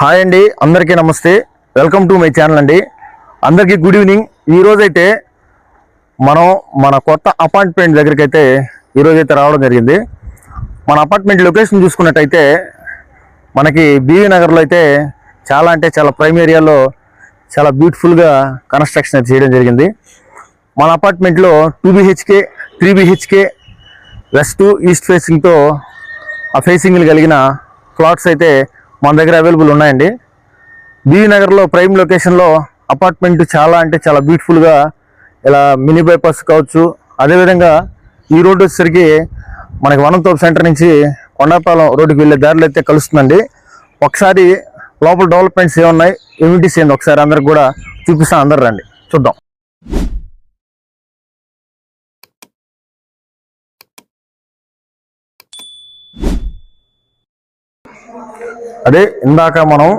Hi అండి, అందరికీ నమస్తే. వెల్కమ్ టు మై ఛానల్ అండి. అందరికీ గుడ్ ఈవినింగ్. ఈరోజైతే మనం మన కొత్త అపార్ట్మెంట్ దగ్గరికి అయితే ఈరోజైతే రావడం జరిగింది. మన అపార్ట్మెంట్ లొకేషన్ చూసుకున్నట్టయితే మనకి బీవీ నగర్లో అయితే చాలా అంటే చాలా ప్రైమ్ ఏరియాలో చాలా బ్యూటిఫుల్గా కన్స్ట్రక్షన్ అయితే చేయడం జరిగింది. మన అపార్ట్మెంట్లో 2 BHK 3 BHK వెస్ట్ ఈస్ట్ ఫేసింగ్తో ఆ ఫేసింగ్లు కలిగిన ప్లాట్స్ అయితే మన దగ్గర అవైలబుల్ ఉన్నాయండి. బీవీ నగర్లో ప్రైమ్ లొకేషన్లో అపార్ట్మెంట్ చాలా అంటే చాలా బ్యూటిఫుల్గా ఇలా మినీ బైపాస్ కావచ్చు. అదేవిధంగా ఈ రోడ్డు వచ్చేసరికి మనకి వనంతోపు సెంటర్ నుంచి కొండాపాలెం రోడ్డుకి వెళ్ళే దారిలో అయితే కలుస్తుందండి. ఒకసారి లోపల డెవలప్మెంట్స్ ఏమున్నాయి, ఎమ్యూనిటీస్ ఏంది ఒకసారి అందరికి కూడా చూపిస్తాను. అందరు రండి చూద్దాం. అదే ఇందాక మనం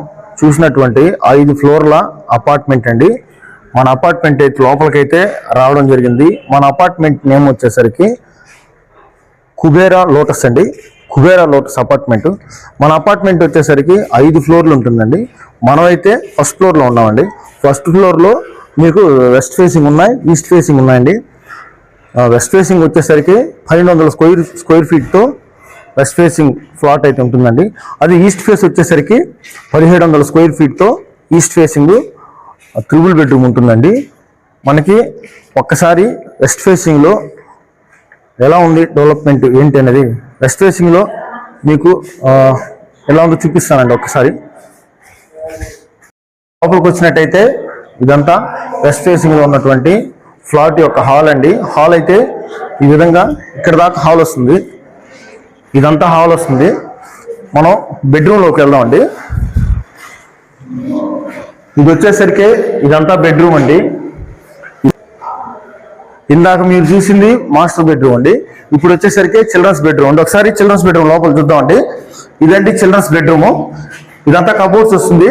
చూసినటువంటి 5 ఫ్లోర్ల అపార్ట్మెంట్ అండి. మన అపార్ట్మెంట్ అయితే లోపలికైతే రావడం జరిగింది. మన అపార్ట్మెంట్ నేమ్ వచ్చేసరికి కుబేరా లోటస్ అండి. Kubera lotus apartment. మన అపార్ట్మెంట్ వచ్చేసరికి 5 ఫ్లోర్లు ఉంటుందండి. మనమైతే ఫస్ట్ ఫ్లోర్లో ఉన్నామండి. ఫస్ట్ ఫ్లోర్లో మీకు వెస్ట్ ఫేసింగ్ ఉన్నాయి, ఈస్ట్ ఫేసింగ్ ఉన్నాయండి. వెస్ట్ ఫేసింగ్ వచ్చేసరికి 1200 స్క్వేర్ ఫీట్తో వెస్ట్ ఫేసింగ్ ఫ్లాట్ అయితే ఉంటుందండి. అది ఈస్ట్ ఫేస్ వచ్చేసరికి 1700 స్క్వేర్ ఫీట్తో ఈస్ట్ ఫేసింగ్ 3 బెడ్రూమ్ ఉంటుందండి. మనకి ఒక్కసారి వెస్ట్ ఫేసింగ్లో ఎలా ఉంది డెవలప్మెంట్ ఏంటి అనేది వెస్ట్ ఫేసింగ్లో మీకు ఎలా ఉందో చూపిస్తానండి. ఒక్కసారి లోపలికి వచ్చినట్టయితే ఇదంతా వెస్ట్ ఫేసింగ్లో ఉన్నటువంటి ఫ్లాట్ యొక్క హాల్ అండి. హాల్ అయితే ఈ విధంగా ఇక్కడ దాకా హాల్ వస్తుంది. ఇదంతా హాల్ వస్తుంది. మనం బెడ్రూమ్లోకి వెళ్దామండి. ఇది వచ్చేసరికి ఇదంతా బెడ్రూమ్ అండి. ఇందాక మీరు చూసింది మాస్టర్ బెడ్రూమ్ అండి. ఇప్పుడు వచ్చేసరికి చిల్డ్రన్స్ బెడ్రూమ్ అండి. ఒకసారి చిల్డ్రన్స్ బెడ్రూమ్ లోపల చూద్దామండి. ఇదండి చిల్డ్రన్స్ బెడ్రూమ్. ఇదంతా కబోర్డ్స్ వస్తుంది.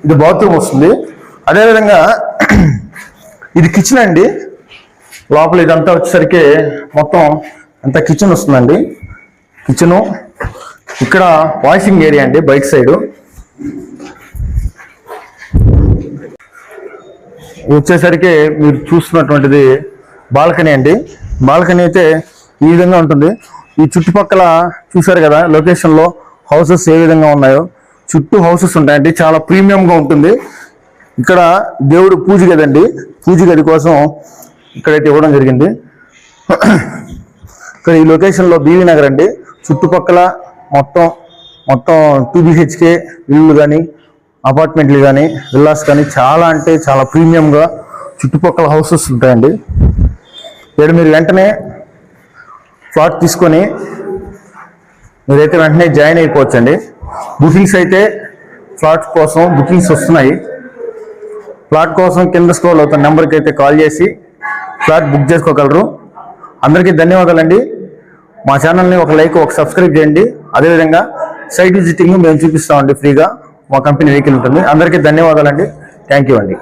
ఇది బాత్రూమ్ వస్తుంది. అదేవిధంగా ఇది కిచెన్ అండి. లోపల ఇదంతా వచ్చేసరికి మొత్తం అంతా కిచెన్ వస్తుందండి. కిచెను ఇక్కడ వాషింగ్ ఏరియా అండి బయట సైడు. వచ్చేసరికి మీరు చూస్తున్నటువంటిది బాల్కనీ అండి. బాల్కనీ అయితే ఈ విధంగా ఉంటుంది. ఈ చుట్టుపక్కల చూసారు కదా లొకేషన్లో హౌసెస్ ఏ విధంగా ఉన్నాయో. చుట్టూ హౌసెస్ ఉంటాయండి. చాలా ప్రీమియంగా ఉంటుంది. ఇక్కడ దేవుడు పూజ గదండి. పూజ గది కోసం ఇక్కడైతే ఇవ్వడం జరిగింది. ఇక్కడ ఈ లొకేషన్లో బీవీ నగర్ అండి. చుట్టుపక్కల మొత్తం 2 BHK ఇళ్ళు కానీ అపార్ట్మెంట్లు కానీ విల్లాస్ కానీ చాలా అంటే చాలా ప్రీమియంగా చుట్టుపక్కల హౌసెస్ ఉంటాయండి. ఇక్కడ మీరు వెంటనే ఫ్లాట్ తీసుకొని మీరైతే వెంటనే జాయిన్ అయిపోవచ్చండి. బుకింగ్స్ అయితే ఫ్లాట్ కోసం బుకింగ్స్ వస్తున్నాయి. ఫ్లాట్ కోసం కింద స్క్రోల్ అవుతున్న నెంబర్కి అయితే కాల్ చేసి ఫ్లాట్ బుక్ చేసుకోగలరు. అందరికీ ధన్యవాదాలండి. మా ఛానల్ని ఒక లైక్ ఒక సబ్స్క్రైబ్ చేయండి. అదేవిధంగా సైట్ విజిటింగ్ మేము చూపిస్తామండి ఫ్రీగా. మా కంపెనీ వెహికల్ ఉంటుంది. అందరికీ ధన్యవాదాలండి. థ్యాంక్ యూ అండి.